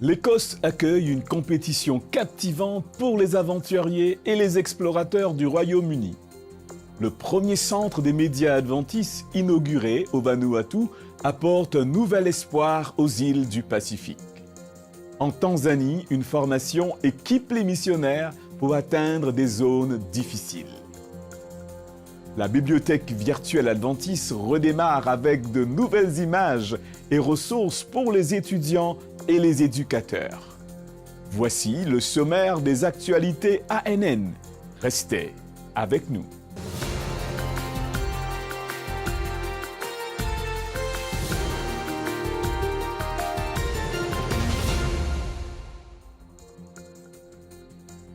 L'Écosse accueille une compétition captivante pour les aventuriers et les explorateurs du Royaume-Uni. Le premier centre des médias adventistes inauguré au Vanuatu apporte un nouvel espoir aux îles du Pacifique. En Tanzanie, une formation équipe les missionnaires pour atteindre des zones difficiles. La bibliothèque virtuelle adventiste redémarre avec de nouvelles images et ressources pour les étudiants et les éducateurs. Voici le sommaire des actualités ANN. Restez avec nous.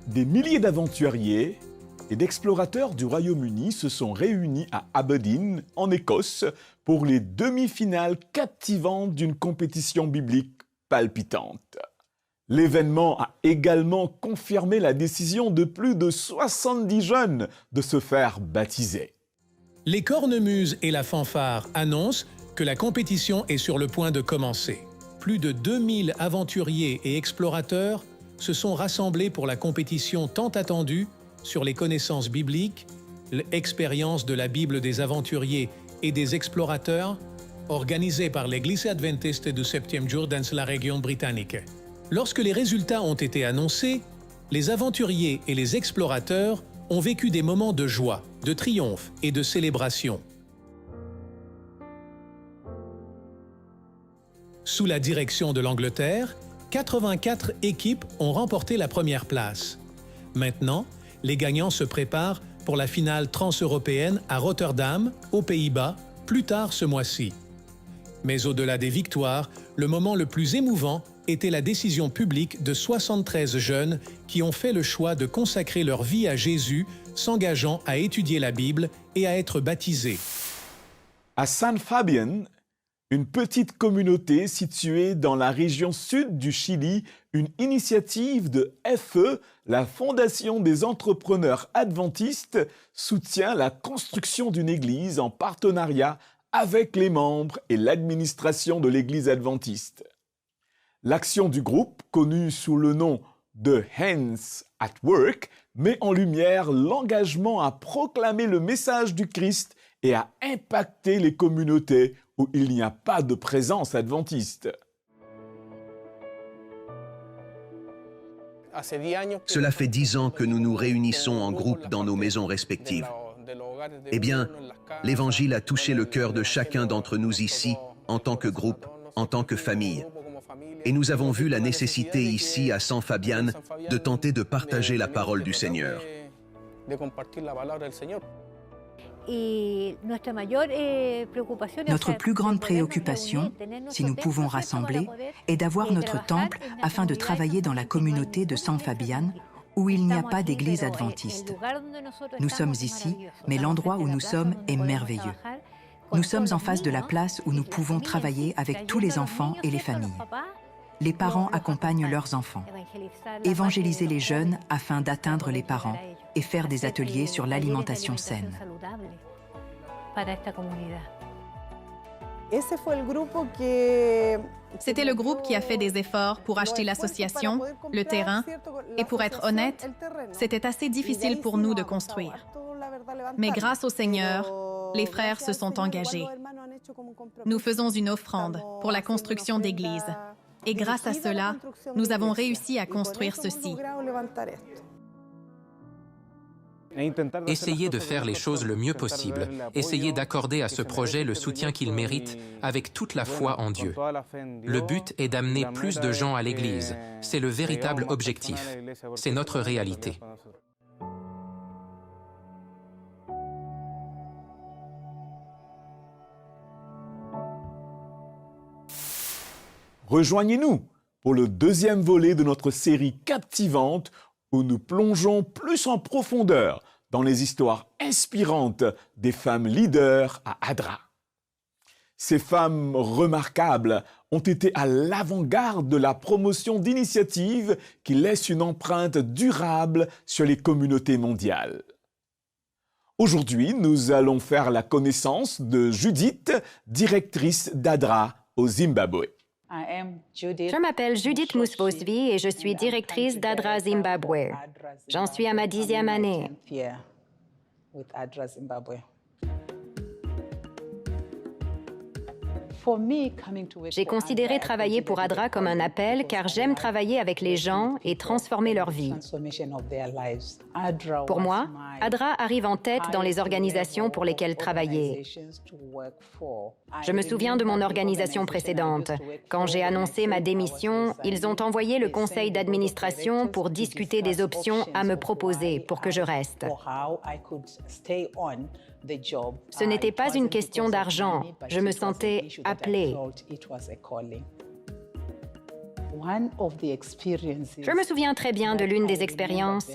Des milliers d'aventuriers et d'explorateurs du Royaume-Uni se sont réunis à Aberdeen, en Écosse, pour les demi-finales captivantes d'une compétition biblique palpitante. L'événement a également confirmé la décision de plus de 70 jeunes de se faire baptiser. Les cornemuses et la fanfare annoncent que la compétition est sur le point de commencer. Plus de 2000 aventuriers et explorateurs se sont rassemblés pour la compétition tant attendue sur les connaissances bibliques, l'expérience de la Bible des aventuriers et des explorateurs, organisée par l'Église adventiste du septième jour dans la région britannique. Lorsque les résultats ont été annoncés, les aventuriers et les explorateurs ont vécu des moments de joie, de triomphe et de célébration. Sous la direction de l'Angleterre, 84 équipes ont remporté la première place. Maintenant, les gagnants se préparent pour la finale transeuropéenne à Rotterdam, aux Pays-Bas, plus tard ce mois-ci. Mais au-delà des victoires, le moment le plus émouvant était la décision publique de 73 jeunes qui ont fait le choix de consacrer leur vie à Jésus, s'engageant à étudier la Bible et à être baptisés. À San Fabian, une petite communauté située dans la région sud du Chili, une initiative de FE, la Fondation des entrepreneurs adventistes, soutient la construction d'une église en partenariat avec les membres et l'administration de l'église adventiste. L'action du groupe, connue sous le nom de Hands at Work, met en lumière l'engagement à proclamer le message du Christ et à impacter les communautés où il n'y a pas de présence adventiste. Cela fait 10 ans que nous nous réunissons en groupe dans nos maisons respectives. Eh bien, l'Évangile a touché le cœur de chacun d'entre nous ici, en tant que groupe, en tant que famille. Et nous avons vu la nécessité ici, à San Fabian, de tenter de partager la parole du Seigneur. Notre plus grande préoccupation, si nous pouvons rassembler, est d'avoir notre temple afin de travailler dans la communauté de San Fabian, où il n'y a pas d'église adventiste. Nous sommes ici, mais l'endroit où nous sommes est merveilleux. Nous sommes en face de la place où nous pouvons travailler avec tous les enfants et les familles. Les parents accompagnent leurs enfants. Évangéliser les jeunes afin d'atteindre les parents et faire des ateliers sur l'alimentation saine. C'était le groupe qui a fait des efforts pour acheter l'association, le terrain, et pour être honnête, c'était assez difficile pour nous de construire. Mais grâce au Seigneur, les frères se sont engagés. Nous faisons une offrande pour la construction d'églises. Et grâce à cela, nous avons réussi à construire ceci. Essayez de faire les choses le mieux possible. Essayez d'accorder à ce projet le soutien qu'il mérite avec toute la foi en Dieu. Le but est d'amener plus de gens à l'Église. C'est le véritable objectif. C'est notre réalité. Rejoignez-nous pour le deuxième volet de notre série captivante où nous plongeons plus en profondeur dans les histoires inspirantes des femmes leaders à Adra. Ces femmes remarquables ont été à l'avant-garde de la promotion d'initiatives qui laissent une empreinte durable sur les communautés mondiales. Aujourd'hui, nous allons faire la connaissance de Judith, directrice d'Adra au Zimbabwe. Je m'appelle Judith Musvosvi et je suis directrice d'ADRA Zimbabwe. J'en suis à ma 10e année. J'ai considéré travailler pour ADRA comme un appel car j'aime travailler avec les gens et transformer leur vie. Pour moi, ADRA arrive en tête dans les organisations pour lesquelles travailler. Je me souviens de mon organisation précédente. Quand j'ai annoncé ma démission, ils ont envoyé le conseil d'administration pour discuter des options à me proposer pour que je reste. Ce n'était pas une question d'argent. Je me sentais appelée. Je me souviens très bien de l'une des expériences.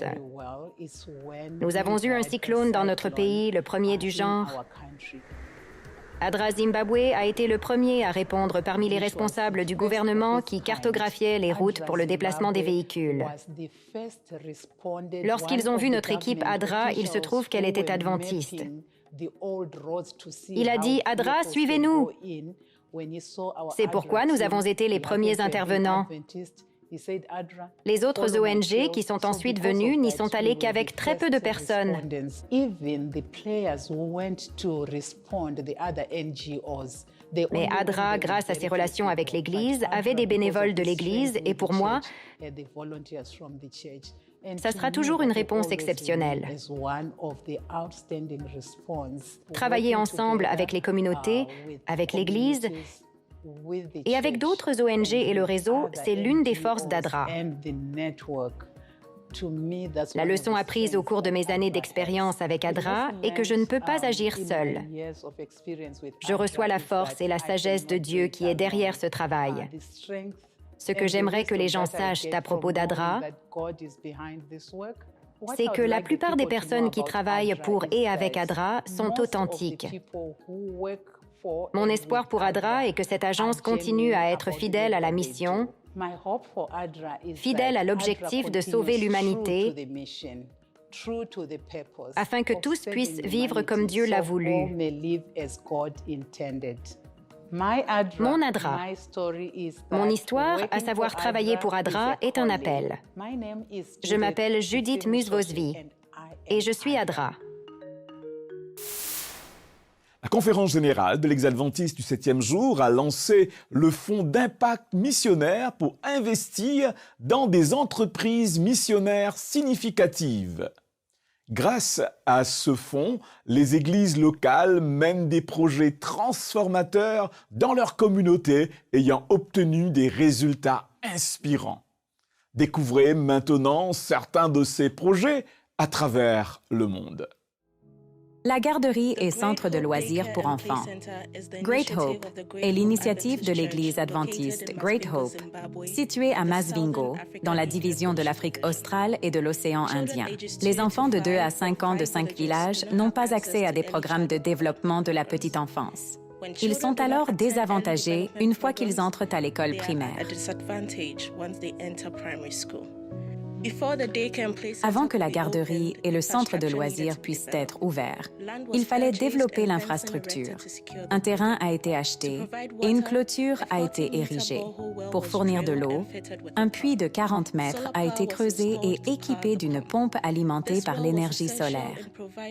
Nous avons eu un cyclone dans notre pays, le premier du genre. ADRA Zimbabwe a été le premier à répondre parmi les responsables du gouvernement qui cartographiaient les routes pour le déplacement des véhicules. Lorsqu'ils ont vu notre équipe ADRA, il se trouve qu'elle était adventiste. Il a dit « ADRA, suivez-nous ». C'est pourquoi nous avons été les premiers intervenants. Les autres ONG qui sont ensuite venues n'y sont allées qu'avec très peu de personnes. Mais ADRA, grâce à ses relations avec l'Église, avait des bénévoles de l'Église et pour moi, ça sera toujours une réponse exceptionnelle. Travailler ensemble avec les communautés, avec l'Église et avec d'autres ONG et le réseau, c'est l'une des forces d'ADRA. La leçon apprise au cours de mes années d'expérience avec ADRA est que je ne peux pas agir seule. Je reçois la force et la sagesse de Dieu qui est derrière ce travail. Ce que j'aimerais que les gens sachent à propos d'ADRA, c'est que la plupart des personnes qui travaillent pour et avec ADRA sont authentiques. Mon espoir pour ADRA est que cette agence continue à être fidèle à la mission, fidèle à l'objectif de sauver l'humanité, afin que tous puissent vivre comme Dieu l'a voulu. Mon ADRA, mon histoire, à savoir travailler pour ADRA, est un appel. Je m'appelle Judith Musvosvi et je suis ADRA. La conférence générale de l'ex-adventiste du 7e jour a lancé le fonds d'impact missionnaire pour investir dans des entreprises missionnaires significatives. Grâce à ce fonds, les églises locales mènent des projets transformateurs dans leur communauté ayant obtenu des résultats inspirants. Découvrez maintenant certains de ces projets à travers le monde. La garderie et centre de loisirs pour enfants. Great Hope est l'initiative de l'Église adventiste Great Hope, située à Masvingo, dans la division de l'Afrique australe et de l'océan Indien. Les enfants de 2 à 5 ans de 5 villages n'ont pas accès à des programmes de développement de la petite enfance. Ils sont alors désavantagés une fois qu'ils entrent à l'école primaire. Avant que la garderie et le centre de loisirs puissent être ouverts, il fallait développer l'infrastructure. Un terrain a été acheté et une clôture a été érigée. Pour fournir de l'eau, un puits de 40 mètres a été creusé et équipé d'une pompe alimentée par l'énergie solaire.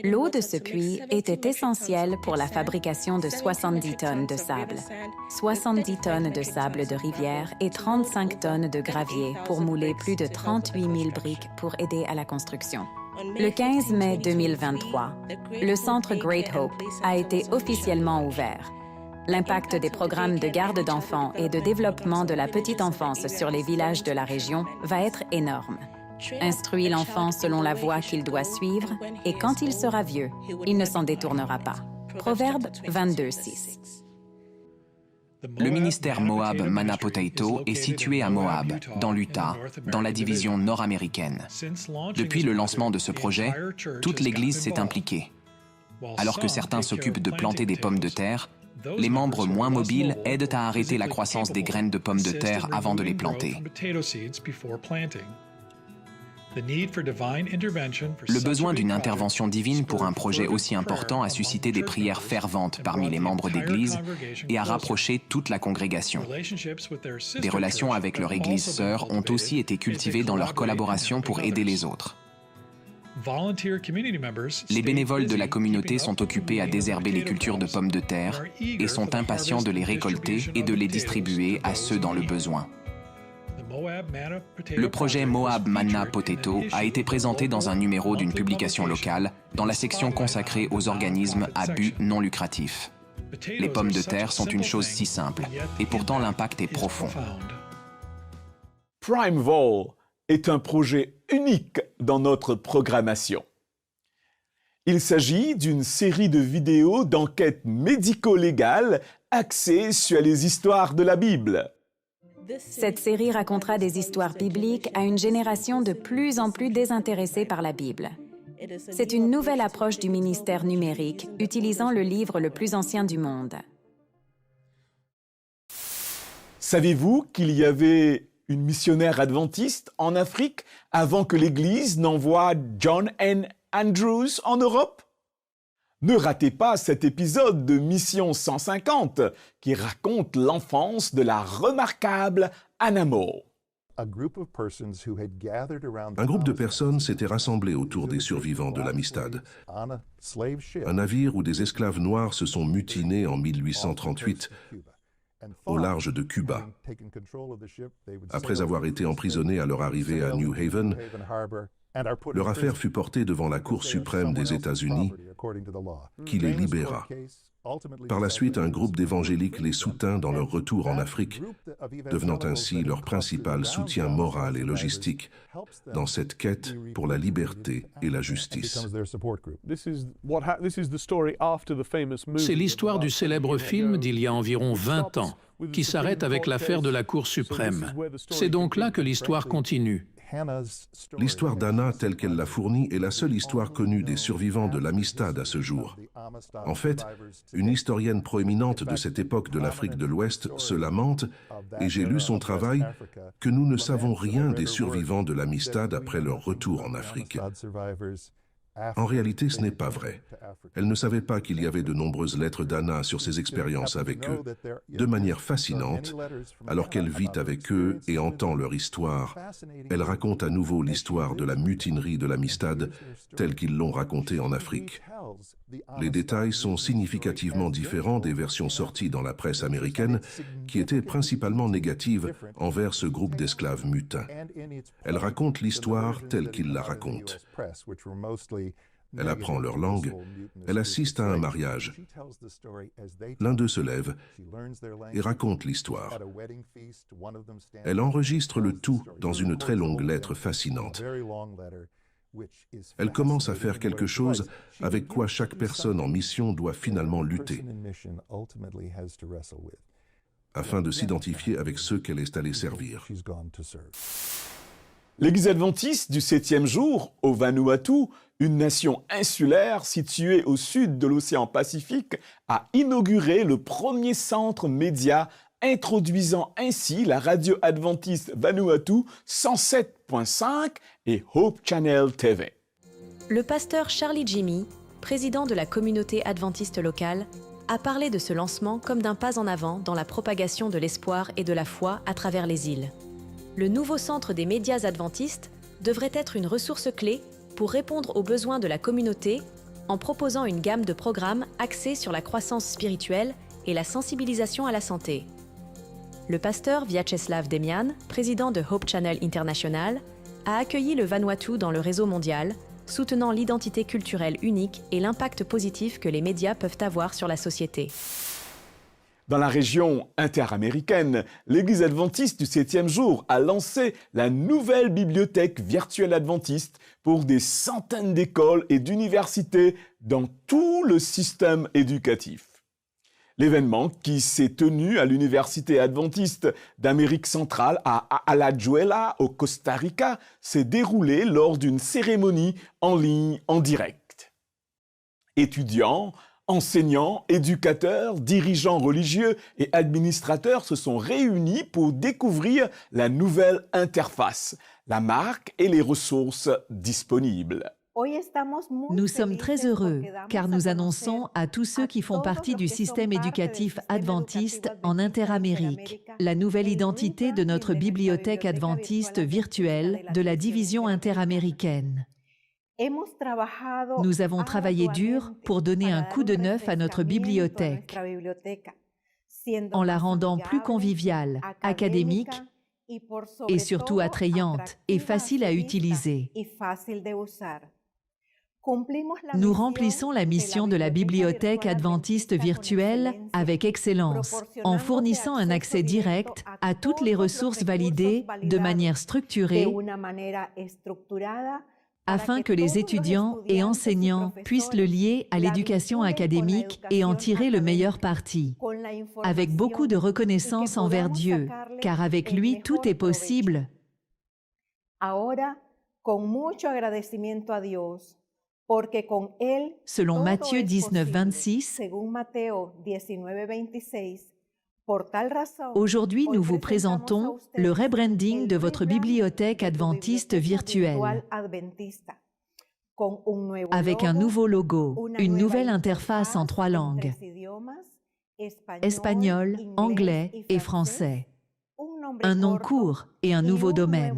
L'eau de ce puits était essentielle pour la fabrication de 70 tonnes de sable, 70 tonnes de sable de rivière et 35 tonnes de gravier pour mouler plus de 38 000 briques pour aider à la construction. Le 15 mai 2023, le centre Great Hope a été officiellement ouvert. L'impact des programmes de garde d'enfants et de développement de la petite enfance sur les villages de la région va être énorme. Instruis l'enfant selon la voie qu'il doit suivre et quand il sera vieux, il ne s'en détournera pas. Proverbe 22:6. Le ministère Moab Mana Potato est situé à Moab, dans l'Utah, dans la division nord-américaine. Depuis le lancement de ce projet, toute l'Église s'est impliquée. Alors que certains s'occupent de planter des pommes de terre, les membres moins mobiles aident à arrêter la croissance des graines de pommes de terre avant de les planter. Le besoin d'une intervention divine pour un projet aussi important a suscité des prières ferventes parmi les membres d'Église et a rapproché toute la congrégation. Des relations avec leur Église sœur ont aussi été cultivées dans leur collaboration pour aider les autres. Les bénévoles de la communauté sont occupés à désherber les cultures de pommes de terre et sont impatients de les récolter et de les distribuer à ceux dans le besoin. Le projet Moab Manna Potato a été présenté dans un numéro d'une publication locale dans la section consacrée aux organismes à but non lucratif. Les pommes de terre sont une chose si simple, et pourtant l'impact est profond. Primeval est un projet unique dans notre programmation. Il s'agit d'une série de vidéos d'enquêtes médico-légales axées sur les histoires de la Bible. Cette série racontera des histoires bibliques à une génération de plus en plus désintéressée par la Bible. C'est une nouvelle approche du ministère numérique, utilisant le livre le plus ancien du monde. Savez-vous qu'il y avait une missionnaire adventiste en Afrique avant que l'Église n'envoie John N. Andrews en Europe? Ne ratez pas cet épisode de Mission 150 qui raconte l'enfance de la remarquable Hannah More. Un groupe de personnes s'était rassemblé autour des survivants de l'Amistad, un navire où des esclaves noirs se sont mutinés en 1838 au large de Cuba. Après avoir été emprisonnés à leur arrivée à New Haven, leur affaire fut portée devant la Cour suprême des États-Unis, qui les libéra. Par la suite, un groupe d'évangéliques les soutint dans leur retour en Afrique, devenant ainsi leur principal soutien moral et logistique dans cette quête pour la liberté et la justice. C'est l'histoire du célèbre film d'il y a environ 20 ans, qui s'arrête avec l'affaire de la Cour suprême. C'est donc là que l'histoire continue. L'histoire d'Hannah telle qu'elle l'a fournie est la seule histoire connue des survivants de l'Amistad à ce jour. En fait, une historienne proéminente de cette époque de l'Afrique de l'Ouest se lamente, et j'ai lu son travail, que nous ne savons rien des survivants de l'Amistad après leur retour en Afrique. En réalité, ce n'est pas vrai. Elle ne savait pas qu'il y avait de nombreuses lettres d'Hannah sur ses expériences avec eux, de manière fascinante, alors qu'elle vit avec eux et entend leur histoire. Elle raconte à nouveau l'histoire de la mutinerie de l'Amistad, telle qu'ils l'ont racontée en Afrique. Les détails sont significativement différents des versions sorties dans la presse américaine, qui étaient principalement négatives envers ce groupe d'esclaves mutins. Elle raconte l'histoire telle qu'ils la racontent. Elle apprend leur langue, elle assiste à un mariage. L'un d'eux se lève et raconte l'histoire. Elle enregistre le tout dans une très longue lettre fascinante. Elle commence à faire quelque chose avec quoi chaque personne en mission doit finalement lutter, afin de s'identifier avec ceux qu'elle est allée servir. L'Église adventiste du 7e jour, au Vanuatu, une nation insulaire située au sud de l'océan Pacifique, a inauguré le premier centre média introduisant ainsi la radio adventiste Vanuatu 107.5 et Hope Channel TV. Le pasteur Charlie Jimmy, président de la communauté adventiste locale, a parlé de ce lancement comme d'un pas en avant dans la propagation de l'espoir et de la foi à travers les îles. Le nouveau centre des médias adventistes devrait être une ressource clé pour répondre aux besoins de la communauté en proposant une gamme de programmes axés sur la croissance spirituelle et la sensibilisation à la santé. Le pasteur Vyacheslav Demian, président de Hope Channel International, a accueilli le Vanuatu dans le réseau mondial, soutenant l'identité culturelle unique et l'impact positif que les médias peuvent avoir sur la société. Dans la région interaméricaine, l'Église adventiste du 7e jour a lancé la nouvelle bibliothèque virtuelle adventiste pour des centaines d'écoles et d'universités dans tout le système éducatif. L'événement, qui s'est tenu à l'Université adventiste d'Amérique centrale à Alajuela, au Costa Rica, s'est déroulé lors d'une cérémonie en ligne en direct. Étudiants, Enseignants, éducateurs, dirigeants religieux et administrateurs se sont réunis pour découvrir la nouvelle interface, la marque et les ressources disponibles. Nous sommes très heureux car nous annonçons à tous ceux qui font partie du système éducatif adventiste en Interamérique la nouvelle identité de notre bibliothèque adventiste virtuelle de la division interaméricaine. Nous avons travaillé dur pour donner un coup de neuf à notre bibliothèque en la rendant plus conviviale, académique et surtout attrayante et facile à utiliser. Nous remplissons la mission de la bibliothèque adventiste virtuelle avec excellence, en fournissant un accès direct à toutes les ressources validées de manière structurée afin que les étudiants et enseignants puissent le lier à l'éducation académique et en tirer le meilleur parti, avec beaucoup de reconnaissance envers Dieu, car avec lui tout est possible. Selon Matthieu 19, 26, aujourd'hui, nous vous présentons le rebranding de votre bibliothèque adventiste virtuelle avec un nouveau logo, une nouvelle interface en 3 langues, espagnol, anglais et français, un nom court et un nouveau domaine.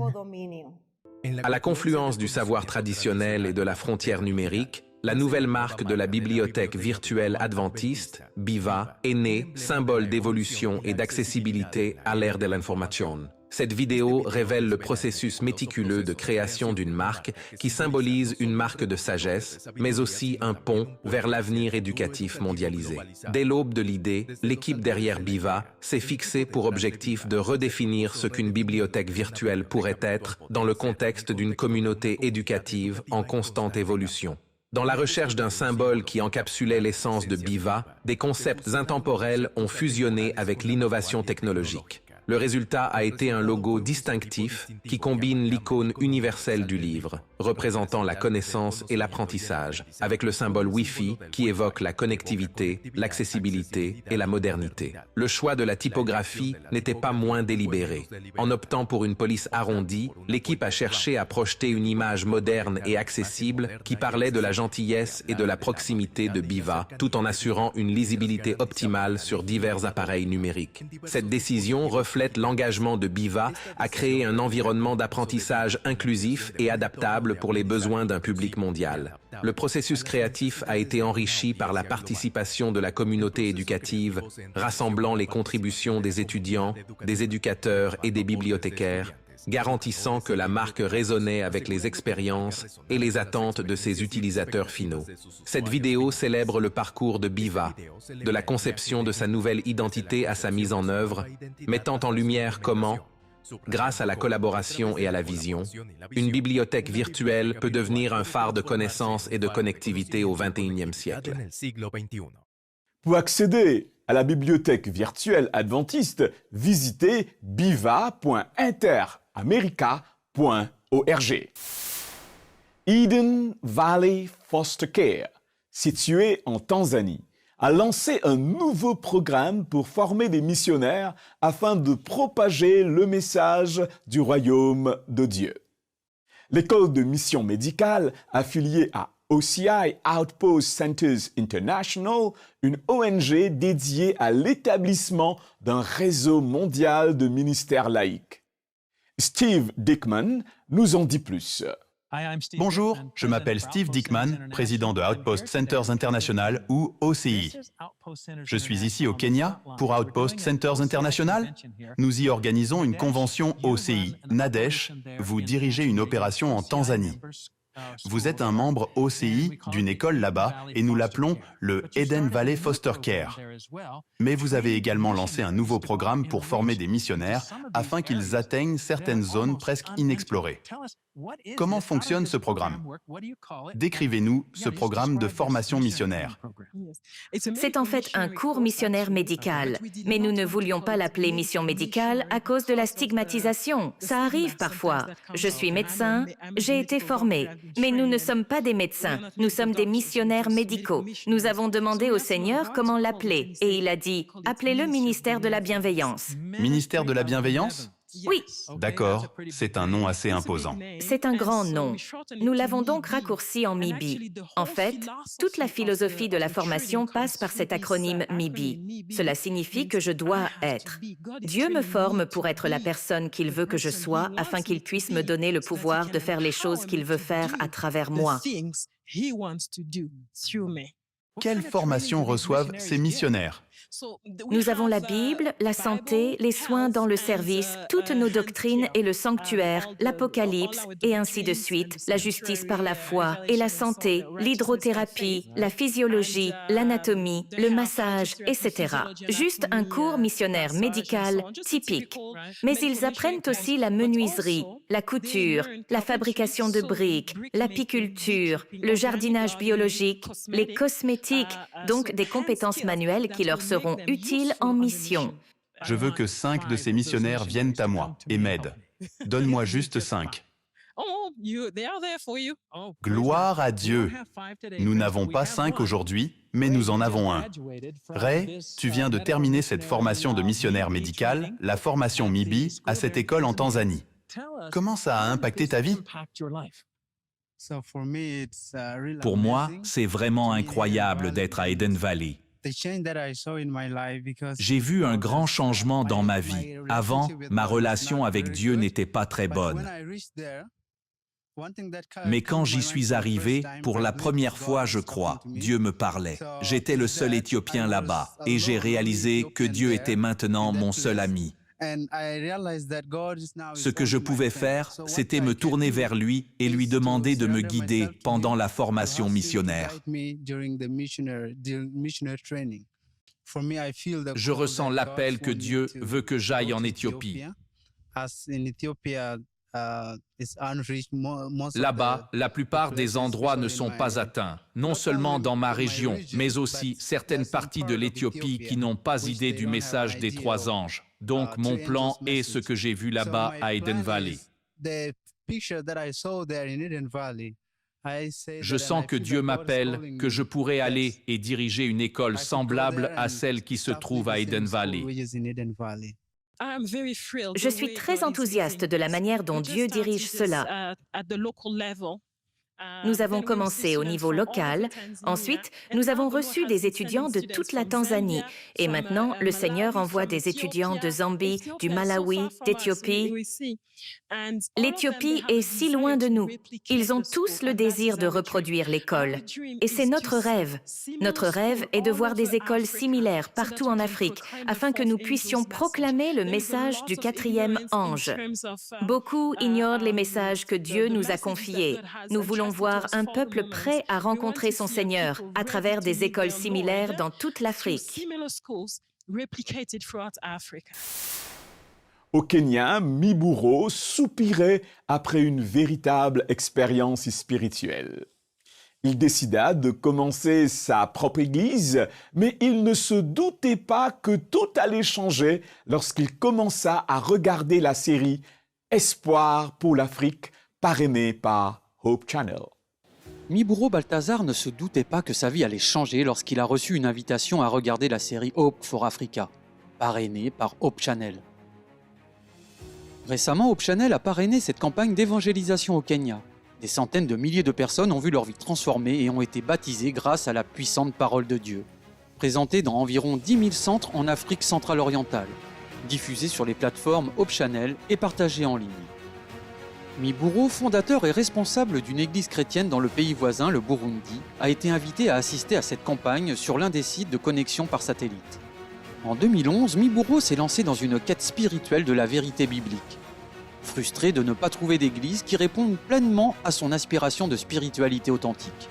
À la confluence du savoir traditionnel et de la frontière numérique, la nouvelle marque de la bibliothèque virtuelle adventiste, BIVA, est née, symbole d'évolution et d'accessibilité à l'ère de l'information. Cette vidéo révèle le processus méticuleux de création d'une marque qui symbolise une marque de sagesse, mais aussi un pont vers l'avenir éducatif mondialisé. Dès l'aube de l'idée, l'équipe derrière BIVA s'est fixée pour objectif de redéfinir ce qu'une bibliothèque virtuelle pourrait être dans le contexte d'une communauté éducative en constante évolution. Dans la recherche d'un symbole qui encapsulait l'essence de BIVA, des concepts intemporels ont fusionné avec l'innovation technologique. Le résultat a été un logo distinctif qui combine l'icône universelle du livre, représentant la connaissance et l'apprentissage, avec le symbole Wi-Fi qui évoque la connectivité, l'accessibilité et la modernité. Le choix de la typographie n'était pas moins délibéré. En optant pour une police arrondie, l'équipe a cherché à projeter une image moderne et accessible qui parlait de la gentillesse et de la proximité de BIVA, tout en assurant une lisibilité optimale sur divers appareils numériques. Cette décision reflète l'engagement de BIVA à créer un environnement d'apprentissage inclusif et adaptable pour les besoins d'un public mondial. Le processus créatif a été enrichi par la participation de la communauté éducative, rassemblant les contributions des étudiants, des éducateurs et des bibliothécaires, garantissant que la marque résonnait avec les expériences et les attentes de ses utilisateurs finaux. Cette vidéo célèbre le parcours de BIVA, de la conception de sa nouvelle identité à sa mise en œuvre, mettant en lumière comment, grâce à la collaboration et à la vision, une bibliothèque virtuelle peut devenir un phare de connaissances et de connectivité au XXIe siècle. Pour accéder à la bibliothèque virtuelle adventiste, visitez biva.interamerica.org. Eden Valley Foster Care, situé en Tanzanie, a lancé un nouveau programme pour former des missionnaires afin de propager le message du royaume de Dieu. L'école de mission médicale, affiliée à OCI Outpost Centers International, une ONG dédiée à l'établissement d'un réseau mondial de ministères laïques. Steve Dickman nous en dit plus. Bonjour, je m'appelle Steve Dickman, président de Outpost Centers International ou OCI. Je suis ici au Kenya pour Outpost Centers International. Nous y organisons une convention OCI. Nadesh, vous dirigez une opération en Tanzanie. Vous êtes un membre OCI d'une école là-bas et nous l'appelons le Eden Valley Foster Care. Mais vous avez également lancé un nouveau programme pour former des missionnaires afin qu'ils atteignent certaines zones presque inexplorées. Comment fonctionne ce programme? Décrivez-nous ce programme de formation missionnaire. C'est en fait un cours missionnaire médical, mais nous ne voulions pas l'appeler mission médicale à cause de la stigmatisation. Ça arrive parfois. Je suis médecin, j'ai été formé, mais nous ne sommes pas des médecins, nous sommes des missionnaires médicaux. Nous avons demandé au Seigneur comment l'appeler, et il a dit « Appelez-le ministère de la bienveillance ». Ministère de la bienveillance? Oui. D'accord, c'est un nom assez imposant. C'est un grand nom. Nous l'avons donc raccourci en MIBI. En fait, toute la philosophie de la formation passe par cet acronyme MIBI. Cela signifie que je dois être. Dieu me forme pour être la personne qu'il veut que je sois afin qu'il puisse me donner le pouvoir de faire les choses qu'il veut faire à travers moi. Quelle formation reçoivent ces missionnaires? Nous avons la Bible, la santé, les soins dans le service, toutes nos doctrines et le sanctuaire, l'Apocalypse et ainsi de suite, la justice par la foi et la santé, l'hydrothérapie, la physiologie, l'anatomie, le massage, etc. Juste un cours missionnaire médical typique. Mais ils apprennent aussi la menuiserie, la couture, la fabrication de briques, l'apiculture, le jardinage biologique, les cosmétiques, donc des compétences manuelles qui leur seront utiles en mission. Je veux que 5 de ces missionnaires viennent à moi et m'aident. Donne-moi juste 5. Gloire à Dieu! Nous n'avons pas 5 aujourd'hui, mais nous en avons un. Ray, tu viens de terminer cette formation de missionnaire médical, la formation MIBI, à cette école en Tanzanie. Comment ça a impacté ta vie? Pour moi, c'est vraiment incroyable d'être à Eden Valley. J'ai vu un grand changement dans ma vie. Avant, ma relation avec Dieu n'était pas très bonne. Mais quand j'y suis arrivé, pour la première fois, je crois, Dieu me parlait. J'étais le seul Éthiopien là-bas et j'ai réalisé que Dieu était maintenant mon seul ami. Ce que je pouvais faire, c'était me tourner vers lui et lui demander de me guider pendant la formation missionnaire. Je ressens l'appel que Dieu veut que j'aille en Éthiopie. Là-bas, la plupart des endroits ne sont pas atteints, non seulement dans ma région, mais aussi certaines parties de l'Éthiopie qui n'ont pas idée du message des 3 anges. Donc, mon plan est ce que j'ai vu là-bas à Eden Valley. Je sens que Dieu m'appelle, que je pourrais aller et diriger une école semblable à celle qui se trouve à Eden Valley. Je suis très enthousiaste de la manière dont Dieu dirige cela. Nous avons commencé au niveau local, ensuite nous avons reçu des étudiants de toute la Tanzanie et maintenant le Seigneur envoie des étudiants de Zambie, du Malawi, d'Éthiopie. L'Éthiopie est si loin de nous. Ils ont tous le désir de reproduire l'école. Et c'est notre rêve. Notre rêve est de voir des écoles similaires partout en Afrique, afin que nous puissions proclamer le message du 4e ange. Beaucoup ignorent les messages que Dieu nous a confiés. Nous voulons voir un peuple prêt à rencontrer son Seigneur à travers des écoles similaires dans toute l'Afrique. Au Kenya, Miburo soupirait après une véritable expérience spirituelle. Il décida de commencer sa propre église, mais il ne se doutait pas que tout allait changer lorsqu'il commença à regarder la série Espoir pour l'Afrique, parrainée par Hope Channel. Miburo Balthazar ne se doutait pas que sa vie allait changer lorsqu'il a reçu une invitation à regarder la série Hope for Africa, parrainée par Hope Channel. Récemment, Hope Channel a parrainé cette campagne d'évangélisation au Kenya. Des centaines de milliers de personnes ont vu leur vie transformée et ont été baptisées grâce à la puissante parole de Dieu. Présentée dans environ 10 000 centres en Afrique centrale orientale, diffusée sur les plateformes Hope Channel et partagée en ligne. Miburo, fondateur et responsable d'une église chrétienne dans le pays voisin, le Burundi, a été invité à assister à cette campagne sur l'un des sites de connexion par satellite. En 2011, Miburo s'est lancé dans une quête spirituelle de la vérité biblique. Frustré de ne pas trouver d'église qui réponde pleinement à son aspiration de spiritualité authentique,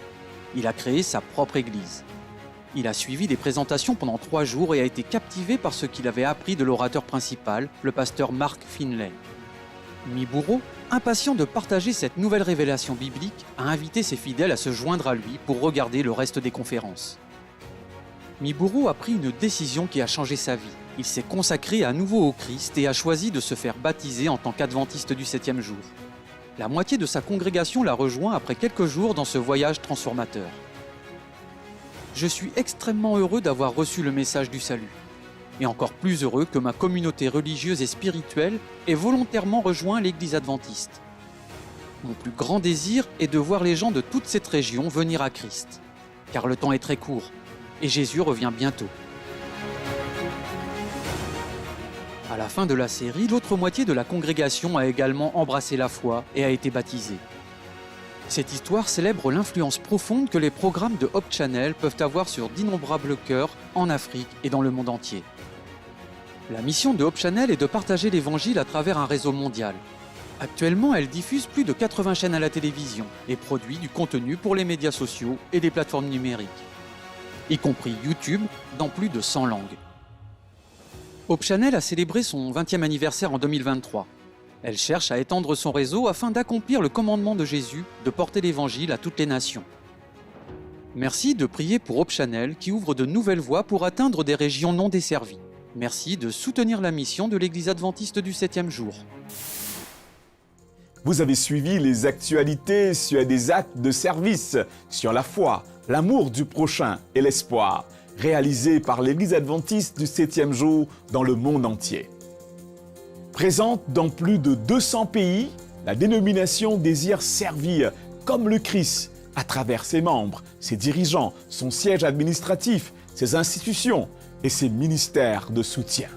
il a créé sa propre église. Il a suivi des présentations pendant 3 jours et a été captivé par ce qu'il avait appris de l'orateur principal, le pasteur Mark Finlay. Miburo impatient de partager cette nouvelle révélation biblique, a invité ses fidèles à se joindre à lui pour regarder le reste des conférences. Miburu a pris une décision qui a changé sa vie. Il s'est consacré à nouveau au Christ et a choisi de se faire baptiser en tant qu'adventiste du 7e jour. La moitié de sa congrégation l'a rejoint après quelques jours dans ce voyage transformateur. Je suis extrêmement heureux d'avoir reçu le message du salut, et encore plus heureux que ma communauté religieuse et spirituelle ait volontairement rejoint l'Église adventiste. Mon plus grand désir est de voir les gens de toute cette région venir à Christ, car le temps est très court, et Jésus revient bientôt. À la fin de la série, l'autre moitié de la congrégation a également embrassé la foi et a été baptisée. Cette histoire célèbre l'influence profonde que les programmes de Hope Channel peuvent avoir sur d'innombrables cœurs en Afrique et dans le monde entier. La mission de Hope Channel est de partager l'Évangile à travers un réseau mondial. Actuellement, elle diffuse plus de 80 chaînes à la télévision et produit du contenu pour les médias sociaux et les plateformes numériques, y compris YouTube, dans plus de 100 langues. Hope Channel a célébré son 20e anniversaire en 2023. Elle cherche à étendre son réseau afin d'accomplir le commandement de Jésus de porter l'Évangile à toutes les nations. Merci de prier pour Hope Channel qui ouvre de nouvelles voies pour atteindre des régions non desservies. Merci de soutenir la mission de l'Église adventiste du 7e jour. Vous avez suivi les actualités sur des actes de service, sur la foi, l'amour du prochain et l'espoir, réalisés par l'Église adventiste du 7e jour dans le monde entier. Présente dans plus de 200 pays, la dénomination désire servir comme le Christ à travers ses membres, ses dirigeants, son siège administratif, ses institutions et ses ministères de soutien.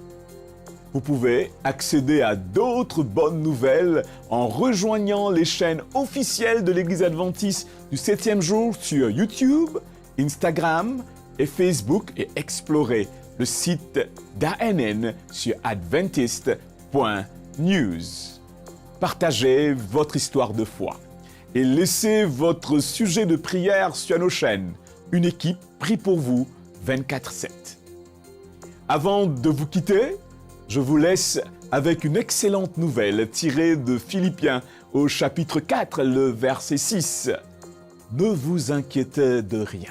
Vous pouvez accéder à d'autres bonnes nouvelles en rejoignant les chaînes officielles de l'Église adventiste du 7e jour sur YouTube, Instagram et Facebook et explorer le site d'ANN sur adventist.news. Partagez votre histoire de foi et laissez votre sujet de prière sur nos chaînes. Une équipe prie pour vous 24/7. Avant de vous quitter, je vous laisse avec une excellente nouvelle tirée de Philippiens au chapitre 4, le verset 6. Ne vous inquiétez de rien.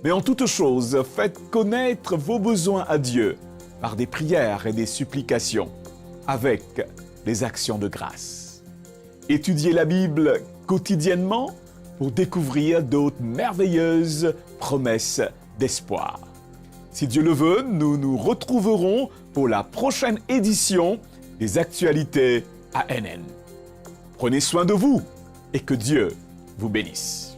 Mais en toute chose, faites connaître vos besoins à Dieu par des prières et des supplications, avec les actions de grâce. Étudiez la Bible quotidiennement pour découvrir d'autres merveilleuses promesses d'espoir. Si Dieu le veut, nous nous retrouverons pour la prochaine édition des actualités ANN. Prenez soin de vous et que Dieu vous bénisse.